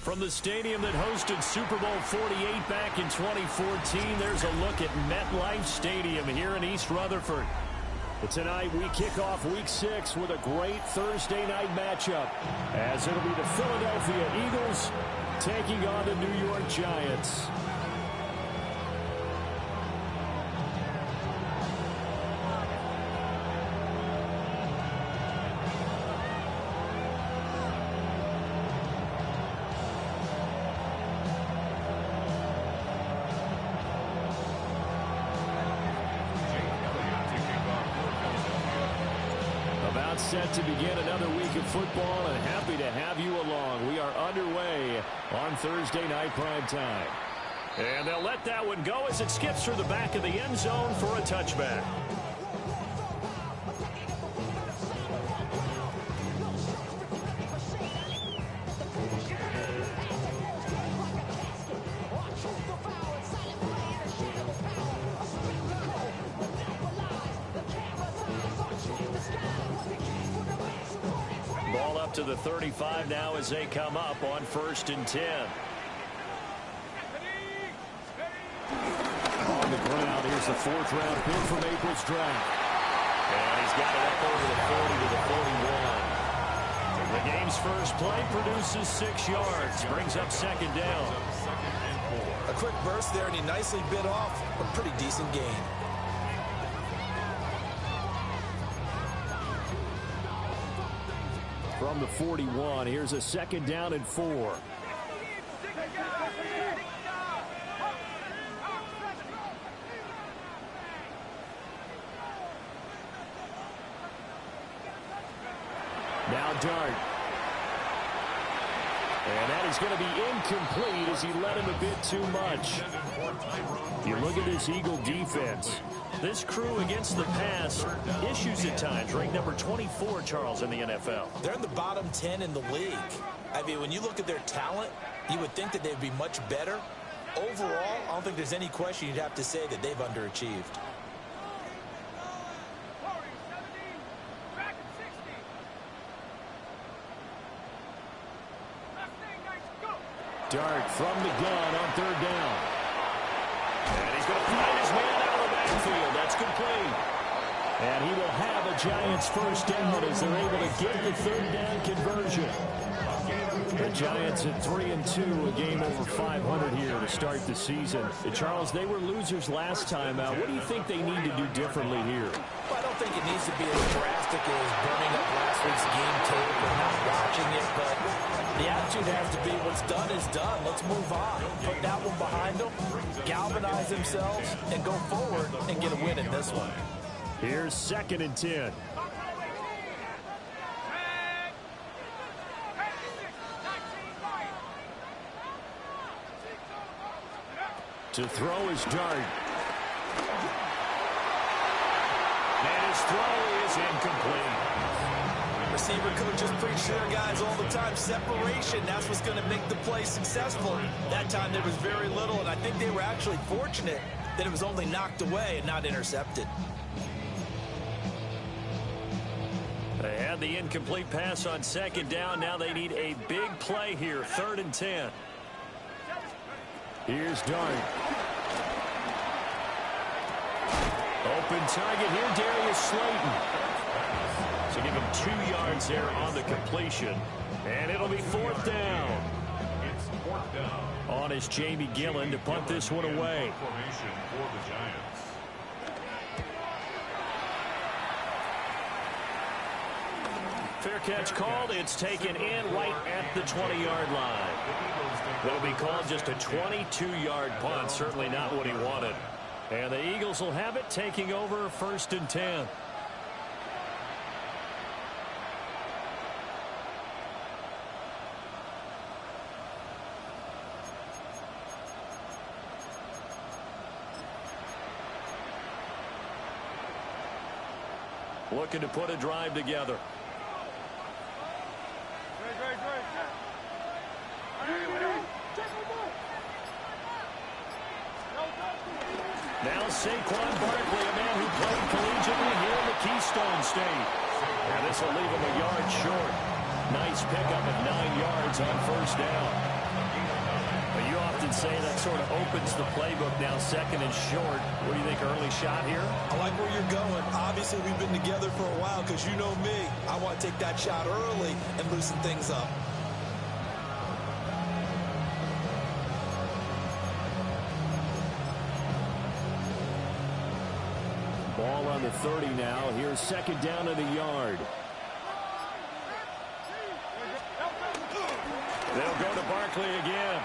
From the stadium that hosted Super Bowl 48 back in 2014, there's a look at MetLife Stadium here in East Rutherford. But tonight we kick off Week 6 with a great Thursday night matchup, as it'll be the Philadelphia Eagles taking on the New York Giants. Set to begin another week of football, and happy to have you along. We are underway on Thursday night prime time. And they'll let that one go as it skips through the back of the end zone for a touchback. To the 35 now as they come up on 1st and 10. On the ground, here's the 4th-round pick from April's draft. And he's got it up over the 40 to the 41. The game's first play produces 6 yards, brings up 2nd down. A quick burst there, and he nicely bit off a pretty decent gain. From the 41, here's a 2nd down and 4. Now Dart. And that is going to be incomplete as he led him a bit too much. You look at this Eagle defense. This crew against the pass, issues at times, ranked number 24, Charles, in the NFL. They're in the bottom 10 in the league. I mean, when you look at their talent, you would think that they'd be much better. Overall, I don't think there's any question you'd have to say that they've underachieved. Dart from the gun on 3rd down. And he's going to find his man out of the backfield. That's complete. And he will have a Giants 1st down as they're able to get the 3rd down conversion. The Giants at 3-2, a game over 500 here to start the season. Charles, they were losers last time out. What do you think they need to do differently here? Well, I don't think it needs to be as drastic as burning up last week's game tape or not watching it, but the attitude has to be what's done is done. Let's move on. Put that one behind them, galvanize themselves, and go forward and get a win in this one. Here's 2nd and 10. To throw is Dart. And his throw is incomplete. Receiver coaches preach to their guys all the time. Separation, that's what's going to make the play successful. That time there was very little, and I think they were actually fortunate that it was only knocked away and not intercepted. They had the incomplete pass on 2nd down. Now they need a big play here, 3rd and 10. Here's Dart. Open target here, Darius Slayton. So give him 2 yards there on the completion. And it'll be 4th down. It's 4th down. On is Jamie Gillen to punt this one away. Formation for the Giants. Fair catch called. It's taken in right at the 20-yard line. That'll be called just a 22-yard punt. Certainly not what he wanted. And the Eagles will have it, taking over 1st and 10. Looking to put a drive together. Now Saquon Barkley, a man who played collegiately here in the Keystone State. And this will leave him a yard short. Nice pickup of 9 yards on 1st down. and say that sort of opens the playbook now, second and short. What do you think, early shot here? I like where you're going. Obviously, we've been together for a while because you know me. I want to take that shot early and loosen things up. Ball on the 30 now. Here's second down and a yard. They'll go to Barkley again.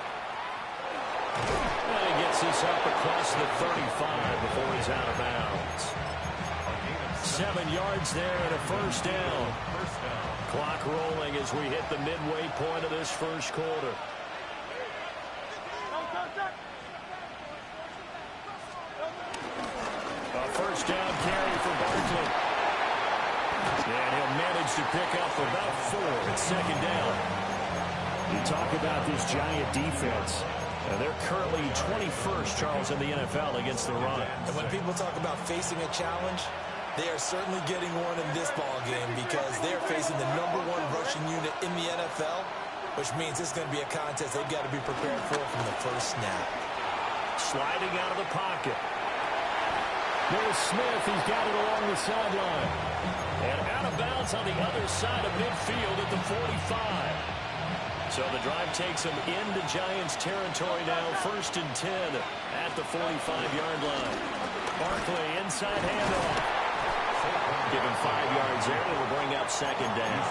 And he gets this up across the 35 before he's out of bounds. 7 yards there and a first down. Clock rolling as we hit the midway point of this first quarter. A first down carry for Barkley. And he'll manage to pick up about 4 at second down. You talk about this Giant defense. They're currently 21st, Charles, in the NFL against the run. And when people talk about facing a challenge, they are certainly getting one in this ball game because they're facing the #1 rushing unit in the NFL, which means it's going to be a contest they've got to be prepared for from the first snap. Sliding out of the pocket. There's Smith. He's got it along the sideline. And out of bounds on the other side of midfield at the 45. So the drive takes him into Giants territory now. 1st and 10 at the 45-yard line. Barkley inside handoff. Give him 5 yards there. It'll bring up second down.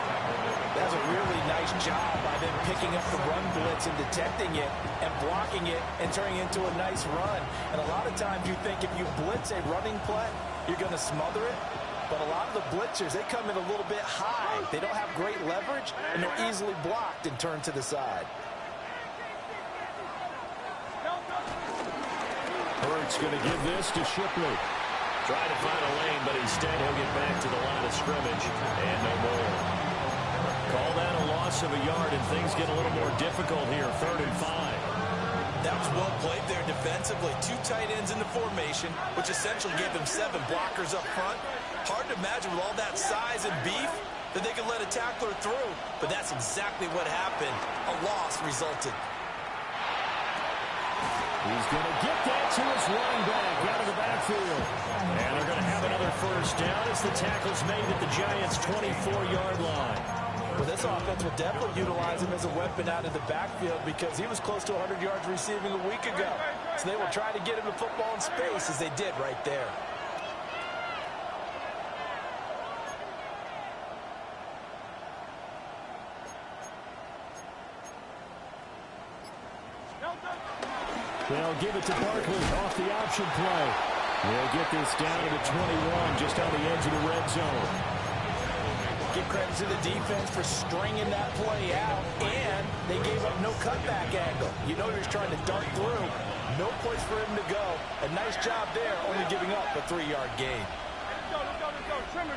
That's a really nice job by them picking up the run blitz and detecting it and blocking it and turning it into a nice run. And a lot of times you think if you blitz a running play, you're going to smother it. But a lot of the blitzers, they come in a little bit high. They don't have great leverage, and they're easily blocked and turned to the side. Hurts going to give this to Shipley. Try to find a lane, but instead he'll get back to the line of scrimmage and no more. Call that a loss of a yard, and things get a little more difficult here. 3rd and 5. That was well played there defensively. 2 tight ends in the formation, which essentially gave them 7 blockers up front. Hard to imagine with all that size and beef that they could let a tackler through, but that's exactly what happened. A loss resulted. He's going to get that to his running back out of the backfield. And they're going to have another first down as the tackle's made at the Giants' 24-yard line. Well, this offense will definitely utilize him as a weapon out of the backfield because he was close to 100 yards receiving a week ago. So they will try to get him the football in space as they did right there. They'll give it to Barkley off the option play. They'll get this down to the 21, just on the edge of the red zone. Give credit to the defense for stringing that play out, and they gave up no cutback angle. You know he was trying to dart through. No place for him to go. A nice job there, only giving up a 3-yard gain. Let's go. Trimmer.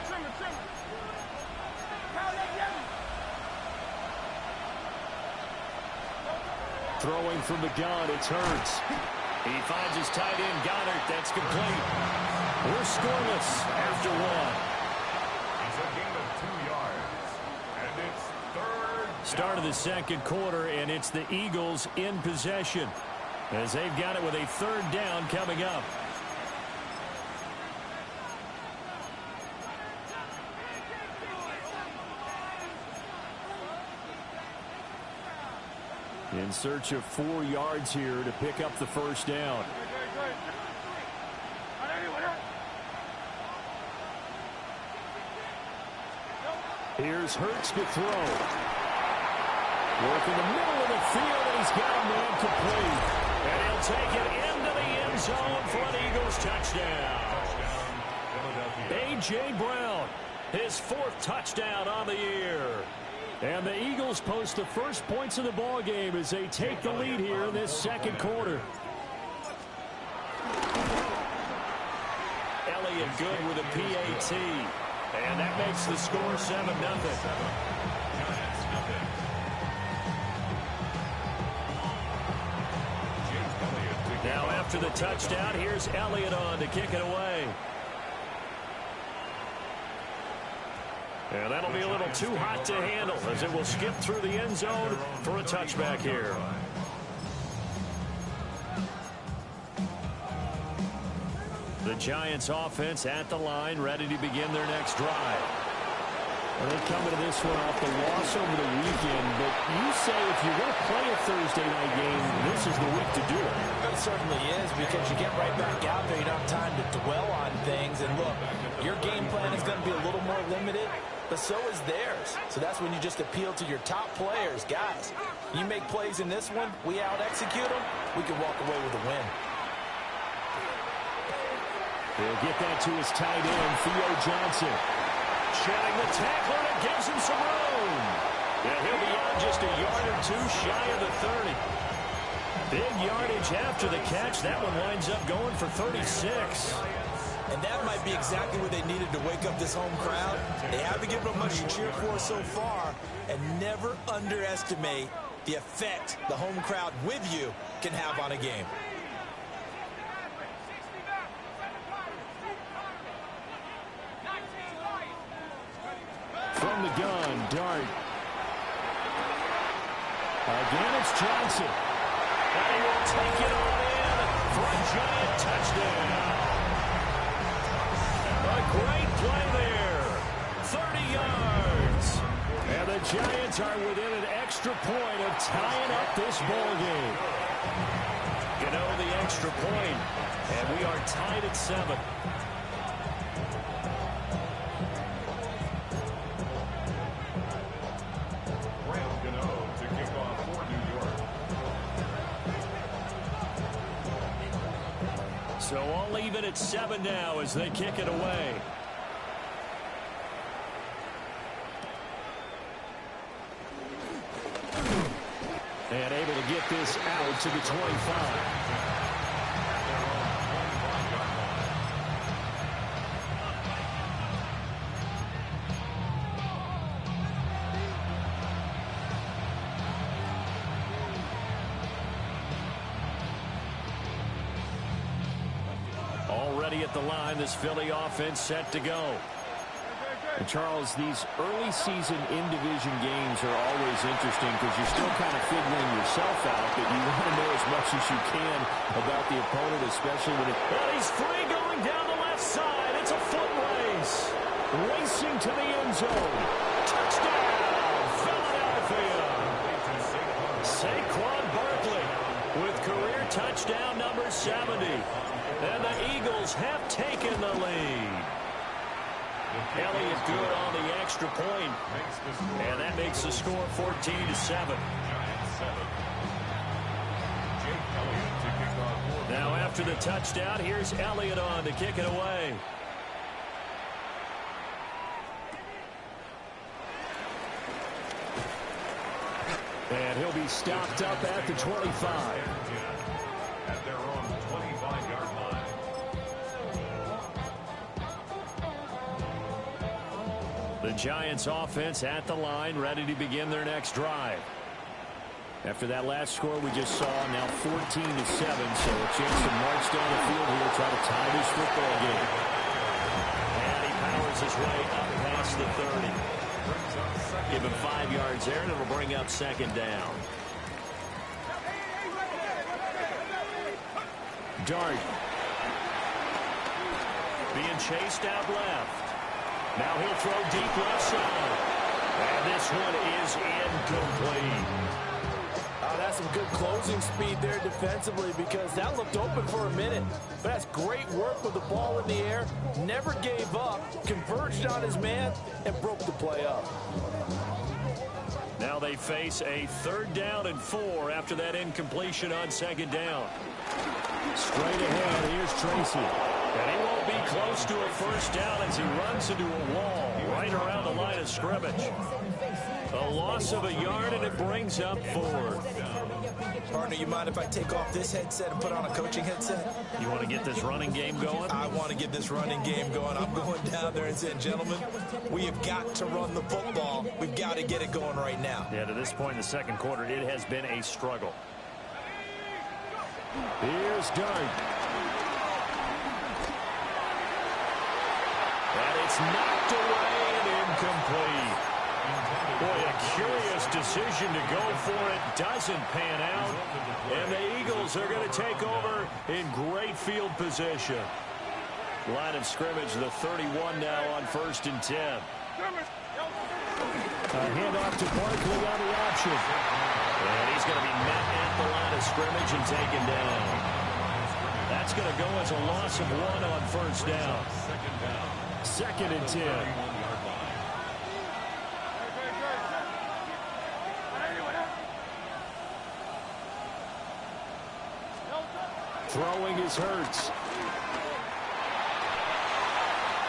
Throwing from the gun, it's Hurts. He finds his tight end, Goddard. That's complete. We're scoreless after 1. He's a gain of 2 yards. And it's 3rd down. Start of the second quarter, and it's the Eagles in possession as they've got it with a 3rd down coming up. In search of 4 yards here to pick up the first down. Here's Hurts to throw. Work in the middle of the field, and he's got a man complete. And he'll take it into the end zone for an Eagles touchdown. A.J. Brown, his 4th touchdown on the year. And the Eagles post the first points of the ball game as they take the lead here in this second quarter. Elliott good with a PAT. And that makes the score 7-0. Now after the touchdown, here's Elliott on to kick it away. And that'll be a little too hot to handle as it will skip through the end zone for a touchback here. The Giants offense at the line, ready to begin their next drive. Well, they come into this one off the loss over the weekend, but you say if you're going to play a Thursday night game, this is the week to do it. It certainly is, because you get right back out there. You don't have time to dwell on things. And look, your game plan is going to be a little more limited, but so is theirs. So that's when you just appeal to your top players. Guys, you make plays in this one, we out-execute them, we can walk away with a win. He'll get that to his tight end, Theo Johnson. Shedding the tackler, and it gives him some room. And he'll be out just a yard or two shy of the 30. Big yardage after the catch. That one winds up going for 36. And that might be exactly what they needed to wake up this home crowd. They haven't given them much to cheer for so far. And never underestimate the effect the home crowd with you can have on a game. From the gun, Dart. Again, it's Johnson. And he will take it all in for a Giant touchdown. A great play there. 30 yards. And the Giants are within an extra point of tying up this ball game. The extra point, and we are tied at 7. So all even at 7 now as they kick it away. And able to get this out to the 25. Already at the line, this Philly offense set to go. And Charles, these early season in-division games are always interesting because you're still kind of figuring yourself out, but you want to know as much as you can about the opponent, especially when and he's free going down the left side. It's a foot race. Racing to the end zone. Touchdown, Philadelphia. Saquon Barkley with career touchdown number 70. And the Eagles have taken the lead. Elliott good on the extra point. And that makes the score 14-7. Now after the touchdown, here's Elliott on to kick it away. And he'll be stopped up at the 25. At their own 25-yard line. The Giants offense at the line, ready to begin their next drive. After that last score we just saw, now 14-7, so a chance to march down the field here, try to tie this football game. And he powers his way up past the 30. Give him 5 yards there, and it'll bring up second down. Dart. Being chased out left. Now he'll throw deep left side. And this one is incomplete. That's some good closing speed there defensively, because that looked open for a minute. But that's great work with the ball in the air. Never gave up, converged on his man, and broke the play up. Now they face a 3rd down and 4 after that incompletion on 2nd down. Straight ahead, here's Tracy. And he won't be close to a 1st down as he runs into a wall right around the line of scrimmage. A loss of a yard, and it brings up 4th. Partner, you mind if I take off this headset and put on a coaching headset? You want to get this running game going? I want to get this running game going. I'm going down there and saying, gentlemen, we have got to run the football. We've got to get it going right now. Yeah, to this point in the 2nd quarter, it has been a struggle. Here's Dart. And it's knocked away and incomplete. Boy, a curious decision to go for it. Doesn't pan out. And the Eagles are going to take over in great field position. Line of scrimmage, the 31 now on 1st and 10. A handoff to Barkley on the option. And he's going to be met at the line of scrimmage and taken down. That's going to go as a loss of 1 on 1st down. 2nd and 10. Throwing is Hurts.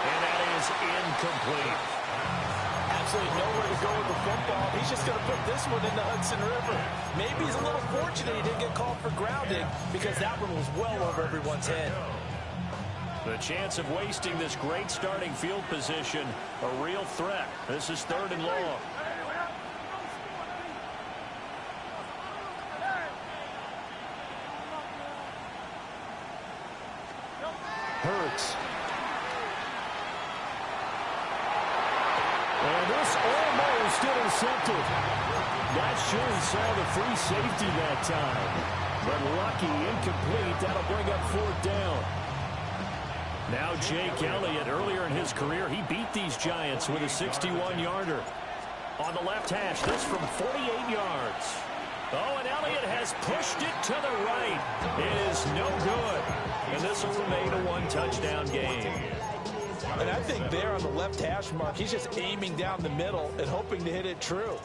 And that is incomplete. Absolutely nowhere to go with the football. He's just going to put this one in the Hudson River. Maybe he's a little fortunate he didn't get called for grounding because that one was well over everyone's head. The chance of wasting this great starting field position, a real threat. This is 3rd and long. Hurts. And this almost intercepted. That sure saw the free safety that time. But lucky, incomplete. That'll bring up 4th down. Now Jake Elliott, earlier in his career, he beat these Giants with a 61-yarder. On the left hash, this from 48 yards. Oh, and Elliott has pushed it to the right. It is no good. And this will remain a 1-touchdown game. And I think there on the left hash mark, he's just aiming down the middle and hoping to hit it true.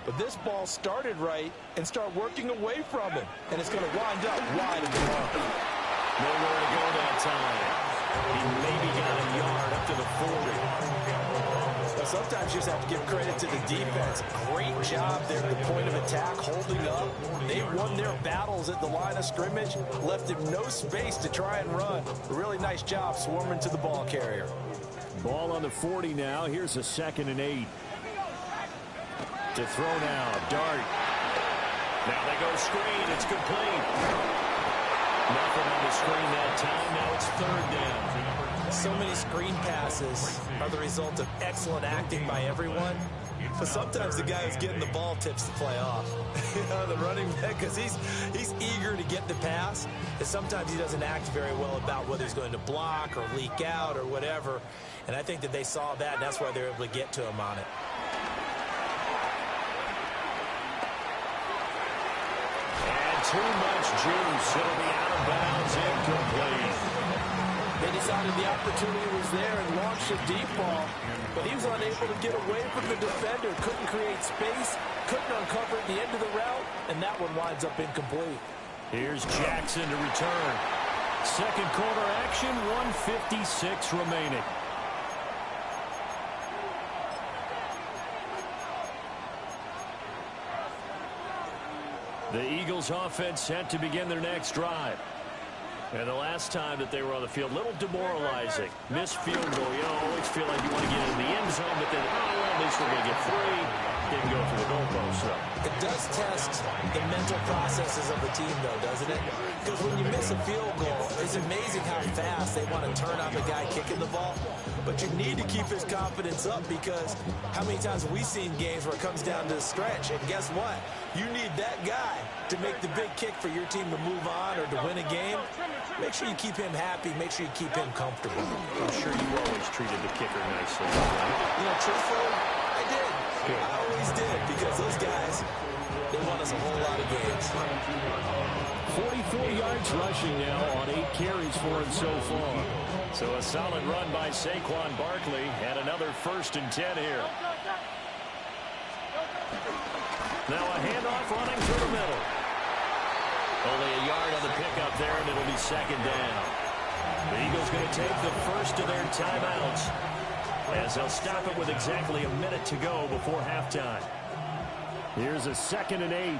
But this ball started right and start working away from him. And it's going to wind up wide of the mark. Nowhere to go that time. He maybe got a yard up to the 40. But sometimes you just have to give credit to the defense. Great job there at the point of attack, holding up. They won their battles at the line of scrimmage, left him no space to try and run. A really nice job swarming to the ball carrier. Ball on the 40 now. Here's a 2nd and 8. To throw now, Dart. Now they go screen. It's complete. Nothing on the screen that time. Now it's 3rd down. So many screen passes are the result of excellent acting by everyone. But sometimes the guy who's getting the ball tips the play off. You know, the running back, because he's eager to get the pass. And sometimes he doesn't act very well about whether he's going to block or leak out or whatever. And I think that they saw that, and that's why they were able to get to him on it. Too much juice. It'll be out of bounds, incomplete. They decided the opportunity was there and launched a deep ball, but he was unable to get away from the defender, couldn't create space, couldn't uncover at the end of the route, and that one winds up incomplete. Here's Jackson to return. 2nd quarter action, 1:56 remaining. The Eagles offense set to begin their next drive. And the last time that they were on the field, a little demoralizing. Missed field goal. You always feel like you want to get in the end zone, but then, well, at least we're going to get 3. Didn't go through the goalpost, though. It does test the mental processes of the team, though, doesn't it? Because when you miss a field goal, it's amazing how fast they want to turn on the guy kicking the ball. But you need to keep his confidence up, because how many times have we seen games where it comes down to the stretch? And guess what? You need that guy to make the big kick for your team to move on or to win a game. Make sure you keep him happy. Make sure you keep him comfortable. I'm sure you always treated the kicker nicely. You know, truthfully, I did. Good. I always did, because those guys, they won us a whole lot of games. 44 yards rushing now on 8 carries for him so far. So a solid run by Saquon Barkley, and another 1st and 10 here. Now a handoff running through the middle. Only a yard on the pickup there, and it'll be 2nd down. The Eagles going to take the first of their timeouts, as they'll stop it with exactly a minute to go before halftime. Here's a 2nd and 8.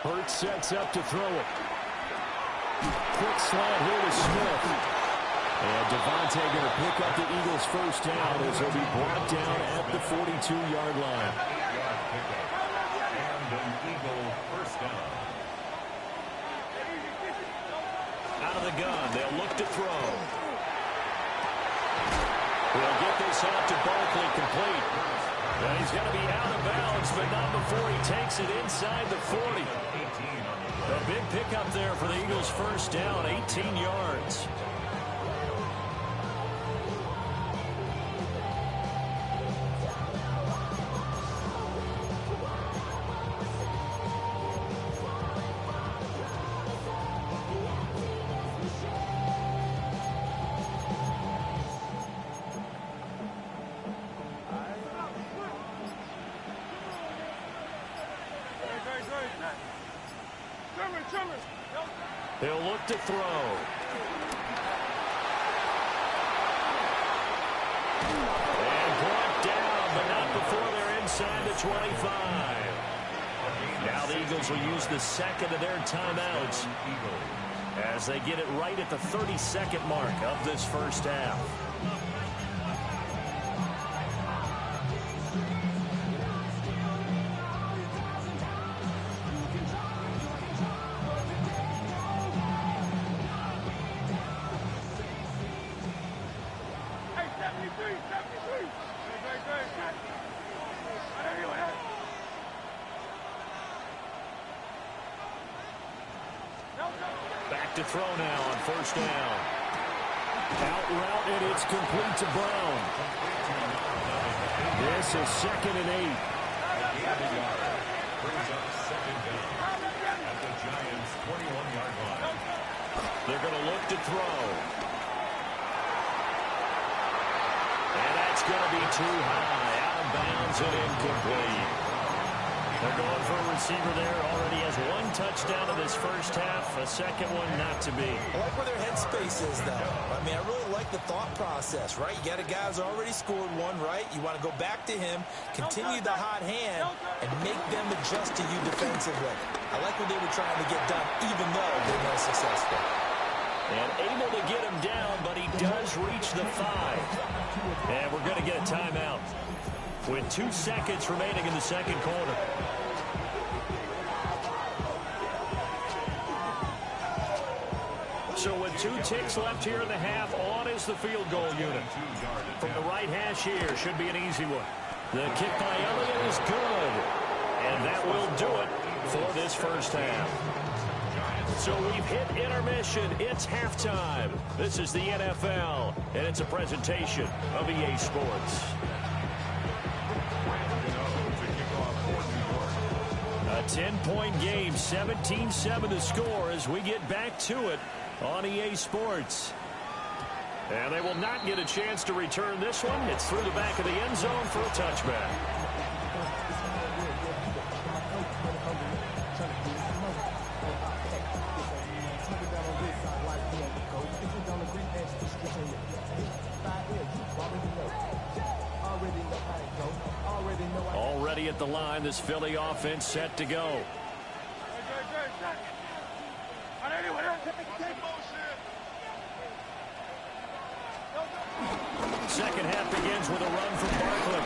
Hurts sets up to throw it. Quick slant here to Smith. And Devontae going to pick up the Eagles' first down as he'll be brought down at the 42-yard line. And an Eagle first down. Out of the gun, they'll look to throw. They'll get this out to Barkley, complete. And he's going to be out of bounds, but not before he takes it inside the 40. A big pickup there for the Eagles' first down, 18 yards. He'll look to throw. And brought down, but not before they're inside the 25. Now the Eagles will use the second of their timeouts as they get it right at the 30-second mark of this first half. Back to throw now on first down. Out route, and it's complete to Brown. This is 2nd and 8. Brings up 2nd down at the Giants' 21-yard line. They're going to look to throw. And that's going to be too high. Out of bounds and incomplete. They're going for a receiver there. Already has 1 touchdown in this first half. A second one not to be. I like where their headspace is, though. I mean, I really like the thought process, right? You got a guy who's already scored 1, right? You want to go back to him, continue the hot hand, and make them adjust to you defensively. I like what they were trying to get done, even though they were successful. And able to get him down, but he does reach the 5. And we're going to get a timeout with 2 seconds remaining in the second quarter. So with 2 ticks left here in the half, on is the field goal unit. From the right hash here, should be an easy one. The kick by Elliott is good. And that will do it for this first half. So we've hit intermission. It's halftime. This is the NFL, and it's a presentation of EA Sports. A 10-point game, 17-7 to score as we get back to it on EA Sports. And they will not get a chance to return this one. It's through the back of the end zone for a touchback. Already at the line, this Philly offense set to go. Second half begins with a run from Barkley.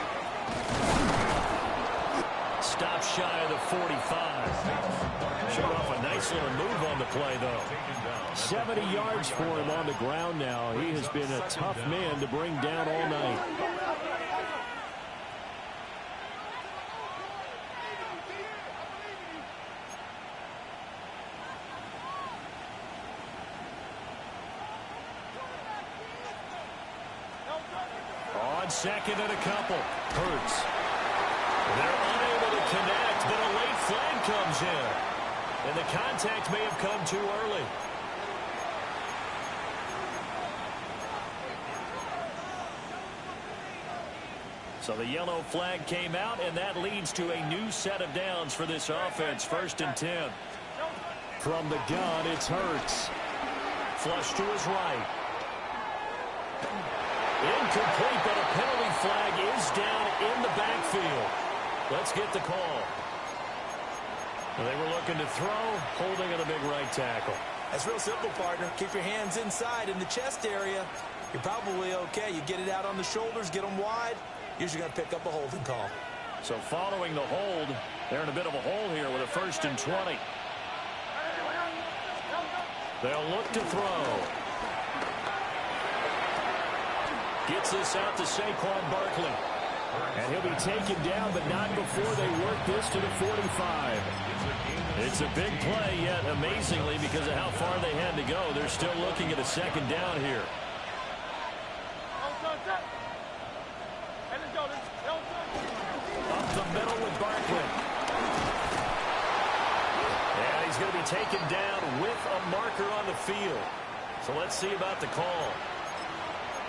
Stop shy of the 45. Showed off a nice little move on the play, though. 70 yards for him on the ground now. He has been a tough man to bring down all night. On second and a couple. Hurts. They're unable to connect, but a late flag comes in. And the contact may have come too early. So the yellow flag came out, and that leads to a new set of downs for this offense. 1st and 10. From the gun, it's Hurts. Flush to his right. Incomplete, but a penalty flag is down in the backfield. Let's get the call. They were looking to throw, holding on the big right tackle. That's real simple, partner. Keep your hands inside in the chest area. You're probably okay. You get it out on the shoulders, get them wide. Usually going to pick up a holding call. So following the hold, they're in a bit of a hole here with a 1st and 20. They'll look to throw. Gets this out to Saquon Barkley. And he'll be taken down, but not before they work this to the 45. It's a big play, yet amazingly, because of how far they had to go, they're still looking at a second down here. Up the middle with Barkley. And he's going to be taken down with a marker on the field. So let's see about the call.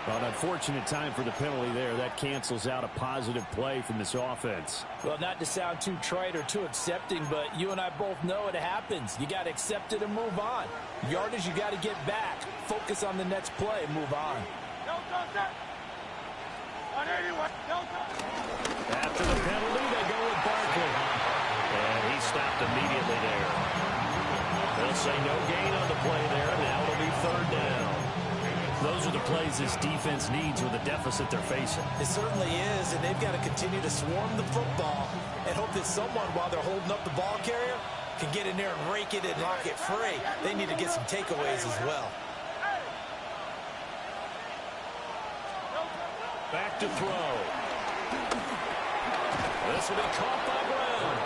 Well, an unfortunate time for the penalty there. That cancels out a positive play from this offense. Well, not to sound too trite or too accepting, but you and I both know it happens. You got to accept it and move on. Yardage, you got to get back. Focus on the next play and move on. After the penalty, they go with Barkley. And he stopped immediately there. They'll say no gain on the play there. Now it'll be third down. Those are the plays this defense needs with the deficit they're facing. It certainly is, and they've got to continue to swarm the football and hope that someone, while they're holding up the ball carrier, can get in there and rake it and knock it free. They need to get some takeaways as well. Back to throw. This will be caught by Brown.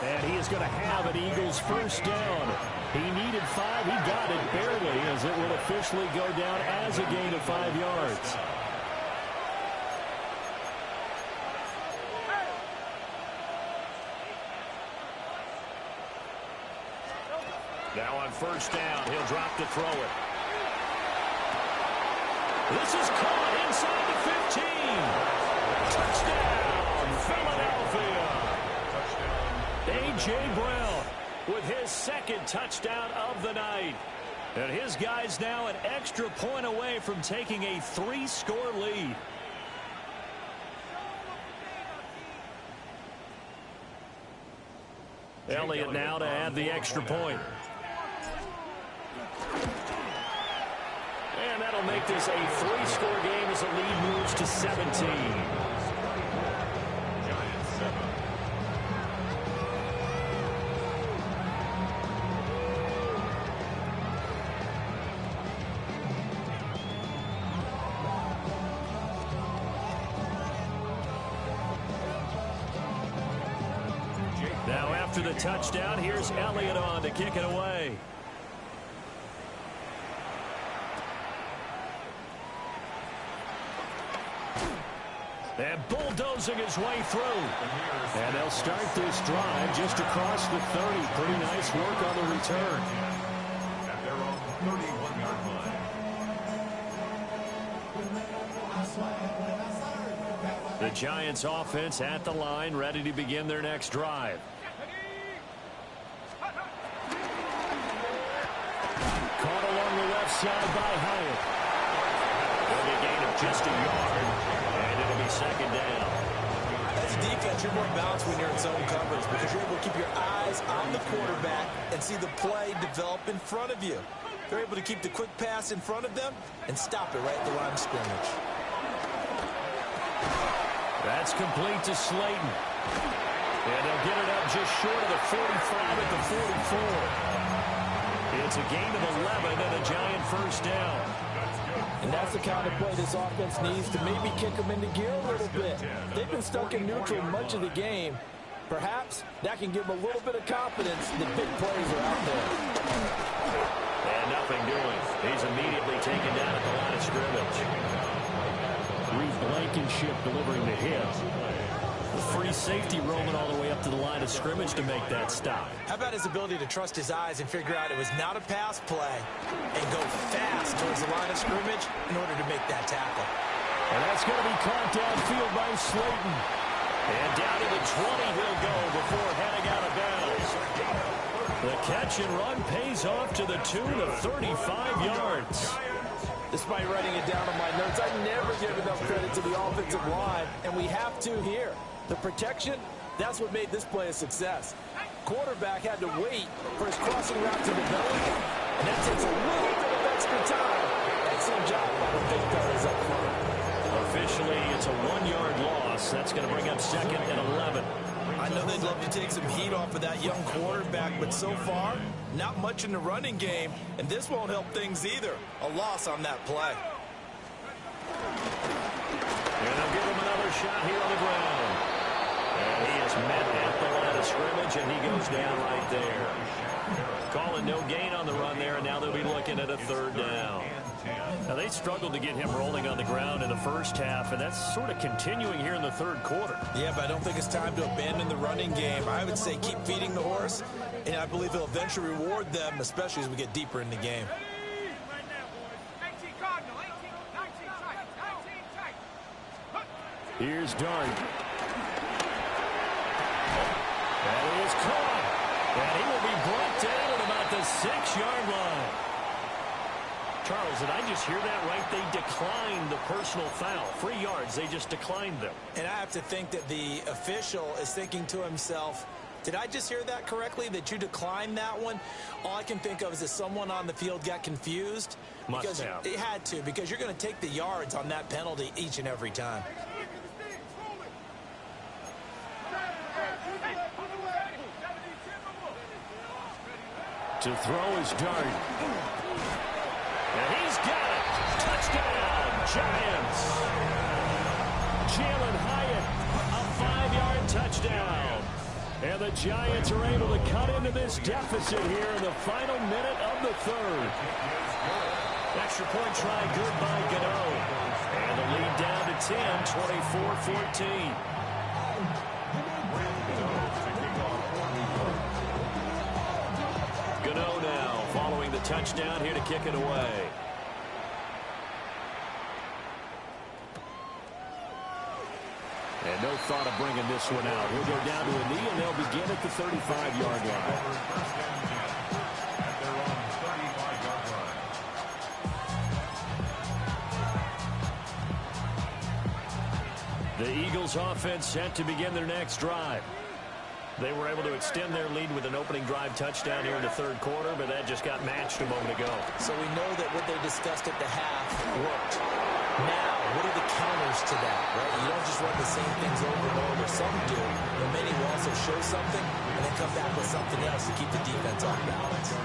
And he is going to have an Eagles first down. He needed 5. He got it barely, as it will officially go down as a gain of 5 yards. Now on first down, he'll drop to throw it. This is caught inside the 15. Touchdown, Philadelphia. A.J. Brown with his second touchdown of the night. And his guys now an extra point away from taking a 3-score lead. Elliott now to add the extra point. And that'll make this a 3-score game as the lead moves to 17. Now after the touchdown, here's Elliott on to kick it away. And bulldozing his way through. And they'll start this drive just across the 30. Pretty nice work on the return. At their own 31-yard line. The Giants offense at the line, ready to begin their next drive. Caught along the left side by Hyatt. It'll be a gain of just a yard. And it'll be second down. As a defense, you're more balanced when you're in zone coverage because you're able to keep your eyes on the quarterback and see the play develop in front of you. They're able to keep the quick pass in front of them and stop it right at the line of scrimmage. That's complete to Slayton. And they'll get it up just short of the 45 at the 44. It's a gain of 11 and a Giant first down. And that's the kind of play this offense needs to maybe kick them into gear a little bit. They've been stuck in neutral much of the game. Perhaps that can give them a little bit of confidence that big plays are out there. And nothing doing. He's immediately taken down at the line of scrimmage. Reed Blankenship delivering the hit. The free safety roaming all the way up to the line of scrimmage to make that stop. How about his ability to trust his eyes and figure out it was not a pass play and go fast towards the line of scrimmage in order to make that tackle. And that's going to be caught downfield by Slayton. And down to the 20 he'll go before heading out of bounds. The catch and run pays off to the tune of 35 yards. Despite writing it down on my notes, I never give enough credit to the offensive line, and we have to here. The protection, that's what made this play a success. Quarterback had to wait for his crossing route to develop, and that takes a little bit of extra time. Excellent job by the big fellas up front. Officially, it's a 1-yard loss. That's going to bring up second and 11. I know they'd love to take some heat off of that young quarterback, but so far, not much in the running game, and this won't help things either. A loss on that play. And they'll give him another shot here on the ground. And he is met at the line of scrimmage, and he goes down right there. Calling no gain on the run there, and now they'll be looking at a third down. Now, they struggled to get him rolling on the ground in the first half, and that's sort of continuing here in the third quarter. Yeah, but I don't think it's time to abandon the running game. I would say keep feeding the horse, and I believe he'll eventually reward them, especially as we get deeper in the game. Here's Dart. That is caught. And he will be brought down at about the 6-yard line. Charles, did I just hear that right? They declined the personal foul. 3 yards, they just declined them. And I have to think that the official is thinking to himself, did I just hear that correctly, that you declined that one? All I can think of is that someone on the field got confused. Must have. It had to, because you're going to take the yards on that penalty each and every time. To throw is Dart. And he's got it. Touchdown, Giants. Jalen Hyatt, a 5-yard touchdown. And the Giants are able to cut into this deficit here in the final minute of the third. Extra point try good by Gano. And the lead down to 10, 24-14. Gano now following the touchdown here to kick it away. And no thought of bringing this one out. He'll go down to a knee, and they'll begin at the 35-yard line. The Eagles offense set to begin their next drive. They were able to extend their lead with an opening drive touchdown here in the third quarter, but that just got matched a moment ago. So we know that what they discussed at the half worked. Now, what are the counters to that, right? You don't just run the same things over and over. Some do, but many will also show something and then come back with something else to keep the defense off balance.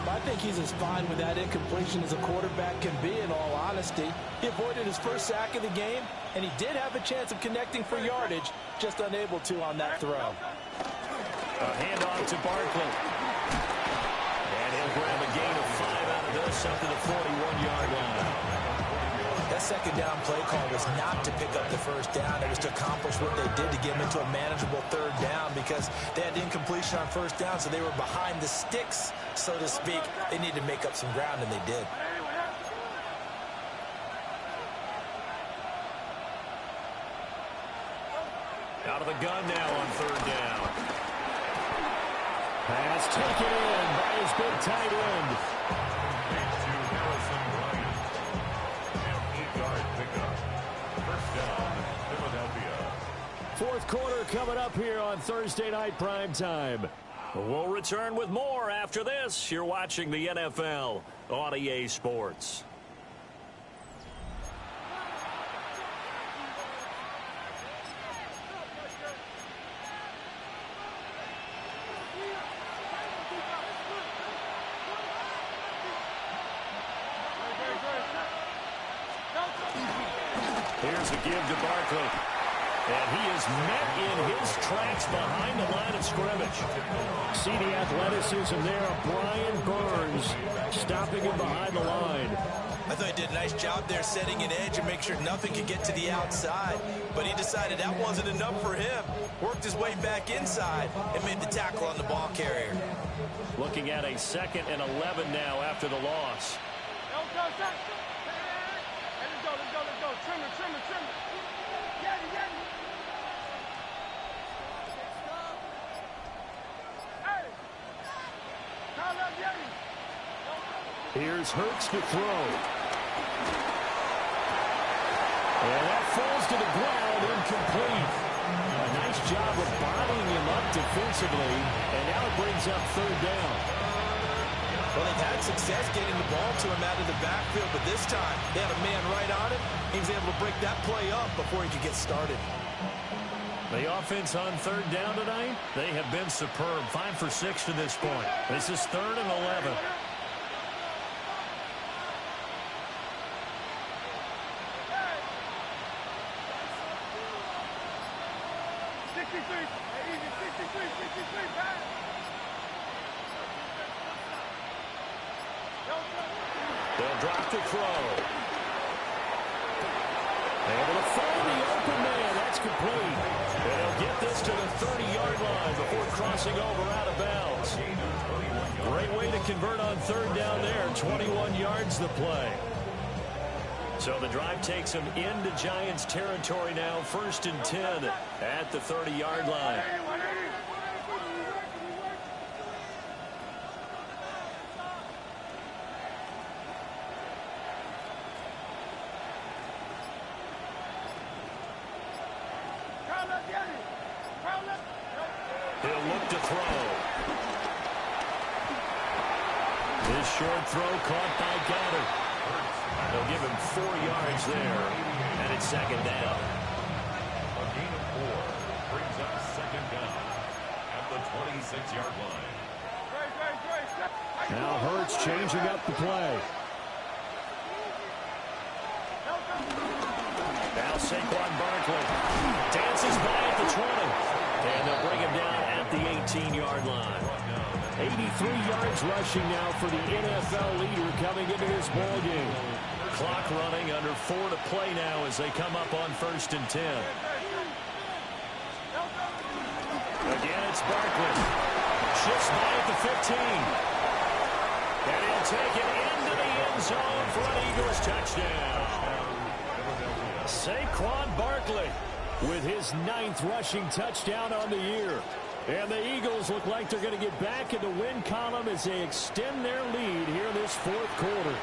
I think he's as fine with that incompletion as a quarterback can be, in all honesty. He avoided his first sack of the game, and he did have a chance of connecting for yardage, just unable to on that throw. A handoff to Barkley. And he'll grab a gain of 5 out of this up to the 41-yard line. That second down play call was not to pick up the first down. It was to accomplish what they did to get them into a manageable third down, because they had incompletion on first down, so they were behind the sticks, so to speak. They needed to make up some ground, and they did. Out of the gun now on third down. Pass taken in by his big tight end. Fourth quarter coming up here on Thursday Night Primetime. We'll return with more after this. You're watching the NFL on EA Sports. Here's a give to Barkley. And he is met in his tracks behind the line of scrimmage. See the athleticism there of Brian Burns stopping him behind the line. I thought he did a nice job there setting an edge and make sure nothing could get to the outside. But he decided that wasn't enough for him. Worked his way back inside and made the tackle on the ball carrier. Looking at a 2nd and 11 now after the loss. Let's go. Trimmer. Get it. Hey! Call up Yeti. Here's Hurts to throw. And that falls to the ground, incomplete. A nice job of bodying him up defensively, and now it brings up third down. Well, they've had success getting the ball to him out of the backfield, but this time they had a man right on him. He was able to break that play up before he could get started. The offense on third down tonight, they have been superb. 5 for 6 to this point. This is 3rd and 11. 63. Hey, easy, 63, 63, pass. They'll drop the throw. Able to find the open man. That's complete. And he'll get this to the 30-yard line before crossing over out of bounds. Great way to convert on third down there. 21 yards the play. So the drive takes them into Giants territory now. 1st and 10 at the 30-yard line. He'll look to throw. This short throw caught by Goddard. They'll give him 4 yards there, and it's 2nd down. A gain of 4 brings up 2nd down at the 26-yard line. Now Hurts changing up the play. Now Saquon Barkley dances by at the 20. And they'll bring him down at the 18-yard line. 83 yards rushing now for the NFL leader coming into this ball game. Clock running, under 4 to play now as they come up on 1st and 10. Again, it's Barkley. Shifts by at the 15. And he'll take it into the end zone for an Eagles touchdown. Saquon Barkley with his 9th rushing touchdown on the year. And the Eagles look like they're going to get back in the win column as they extend their lead here in this 4th quarter.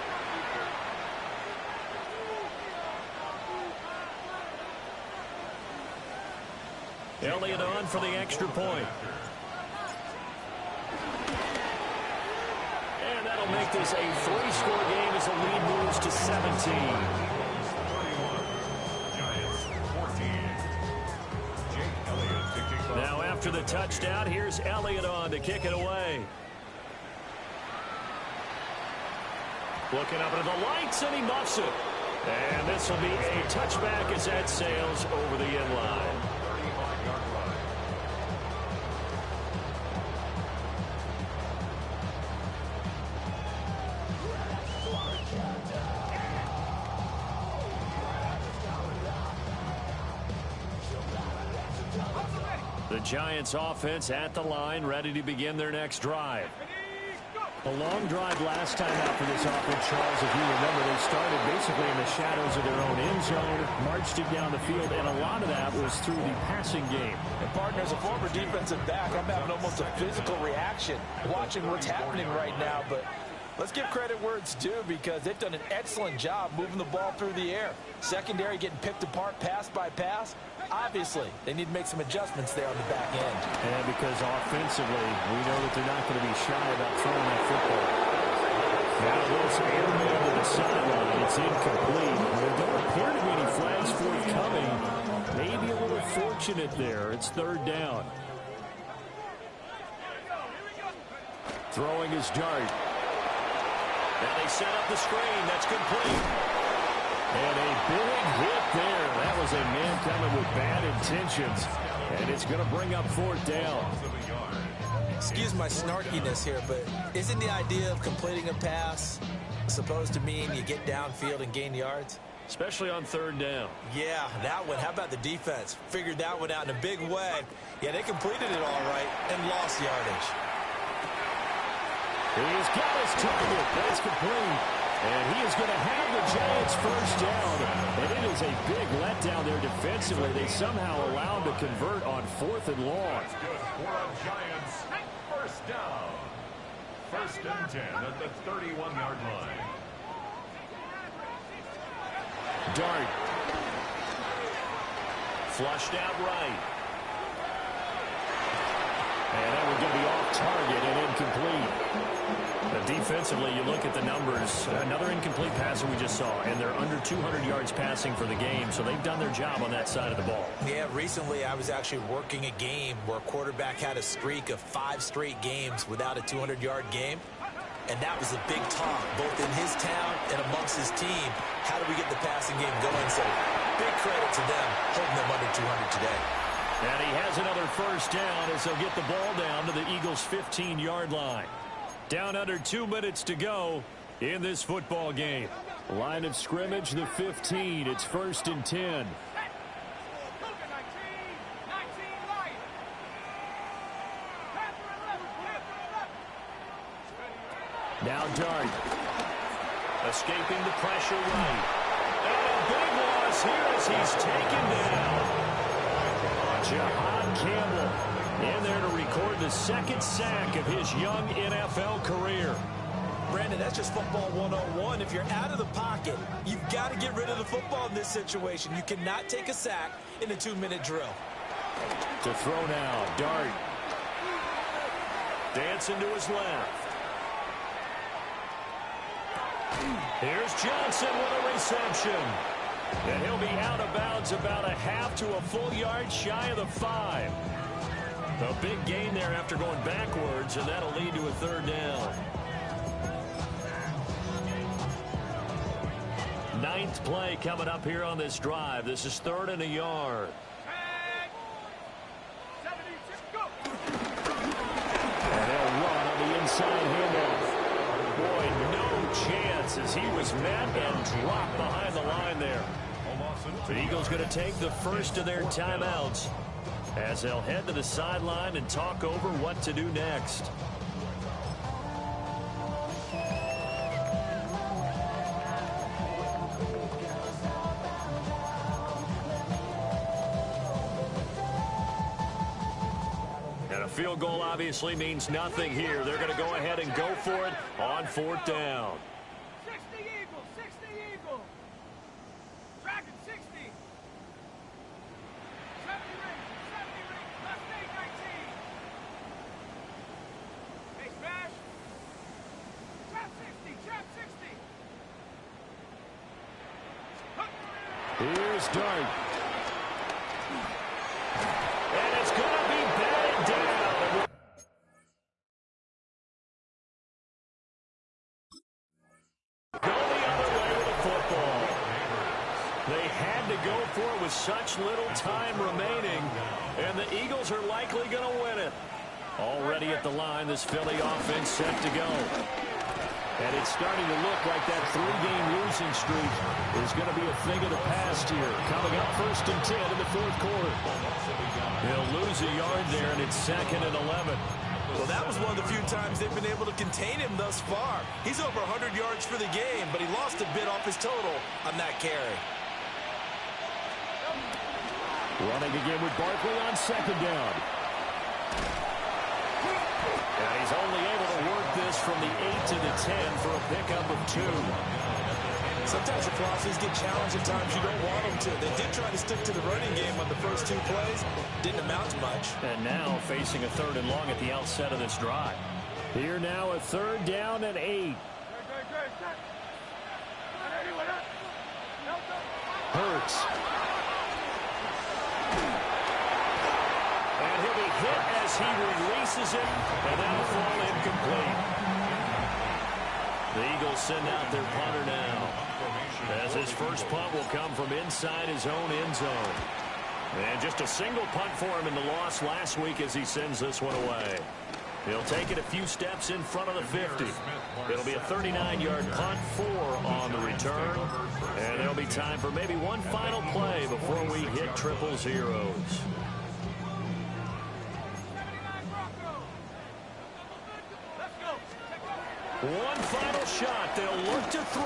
Elliott on for the extra point. And that'll make this a 3-score game as the lead moves to 17. Now after the touchdown, here's Elliott on to kick it away. Looking up at the lights, and he muffs it. And this will be a touchback as that sails over the end line. The Giants offense at the line, ready to begin their next drive. A long drive last time out for this offense, Charles. If you remember, they started basically in the shadows of their own end zone, marched it down the field, and a lot of that was through the passing game. And partner, as a former defensive back, I'm having almost a physical reaction watching what's happening right now. But let's give credit where it's due, because they've done an excellent job moving the ball through the air. Secondary getting picked apart pass by pass. Obviously, they need to make some adjustments there on the back end. And because offensively, we know that they're not going to be shy about throwing that football. Now this airman to the sideline. It's incomplete. There don't appear to be any flags forthcoming. Maybe a little fortunate there. It's 3rd down. Throwing his dart. Now they set up the screen. That's complete. And a big hit there. That was a man coming with bad intentions. And it's going to bring up 4th down. Excuse my snarkiness here, but isn't the idea of completing a pass supposed to mean you get downfield and gain yards? Especially on 3rd down. Yeah, that one. How about the defense? Figured that one out in a big way. Yeah, they completed it all right and lost yardage. He's got his target. That's complete. And he is going to have the Giants 1st down. And it is a big letdown there defensively. They somehow allowed to convert on 4th and long. That's good for the Giants. 1st down. 1st and 10 at the 31-yard line. Dart. Flushed out right. And that one going to be off target and incomplete. Defensively, you look at the numbers. Another incomplete passer we just saw, and they're under 200 yards passing for the game, so they've done their job on that side of the ball. Yeah, recently I was actually working a game where a quarterback had a streak of 5 straight games without a 200-yard game, and that was a big talk, both in his town and amongst his team. How do we get the passing game going? So big credit to them holding them under 200 today. And he has another first down as they'll get the ball down to the Eagles' 15-yard line. Down under 2 minutes to go in this football game. Line of scrimmage, the 15. It's 1st and 10. Now Dart. Escaping the pressure right. And a big loss here as he's taken down. Jahan Campbell in there to record the 2nd sack of his young NFL career. Brandon, that's just football 101. If you're out of the pocket, you've got to get rid of the football in this situation. You cannot take a sack in a 2-minute drill. To throw now, Dart. Dancing to his left. Here's Johnson with a reception. And he'll be out of bounds about a half to a full yard shy of the 5. A big gain there after going backwards, and that'll lead to a 3rd down. 9th play coming up here on this drive. This is 3rd and a yard. And they'll run on the inside handoff. Boy, no chance as he was met and dropped behind the line there. The Eagles going to take the first of their timeouts as they'll head to the sideline and talk over what to do next. And a field goal obviously means nothing here. They're going to go ahead and go for it on 4th down. 60 Eagles, 60 Eagles. Dragon 60. 70 rings, left 8, 19. Hey, smash. Trap 60, trap 60. Here's Dart. And it's going to be batted down. Go the other way with the football. They had to go for it with such little time remaining, and the Eagles are likely going to win it. Already at the line, this Philly offense set to go. And it's starting to look like that 3-game losing streak is going to be a thing of the past here. Coming up 1st and 10 in the 4th quarter. They'll lose a yard there, and it's 2nd and 11. Well, that was one of the few times they've been able to contain him thus far. He's over 100 yards for the game, but he lost a bit off his total on that carry. Running again with Barkley on 2nd down. And he's only able to work this from the 8 to the 10 for a pickup of 2. Sometimes the philosophies get challenged at times you don't want them to. They did try to stick to the running game on the first 2 plays. Didn't amount to much. And now facing a 3rd and long at the outset of this drive. Here now a 3rd down and 8. Hurts. And he'll be hit as he releases it, and that'll fall incomplete. The Eagles send out their punter now, as his first punt will come from inside his own end zone. And just a single punt for him in the loss last week as he sends this one away. He'll take it a few steps in front of the 50. It'll be a 39-yard punt, 4 on the return. And there'll be time for maybe one final play before we hit triple zeros. One final shot. They'll look to throw.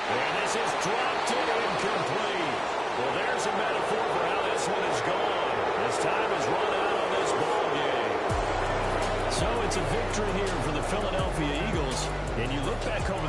And this is dropped and incomplete. Well, there's a metaphor for how this one is gone. As time has run out on this ball game. So it's a victory here for the Philadelphia Eagles. And you look back over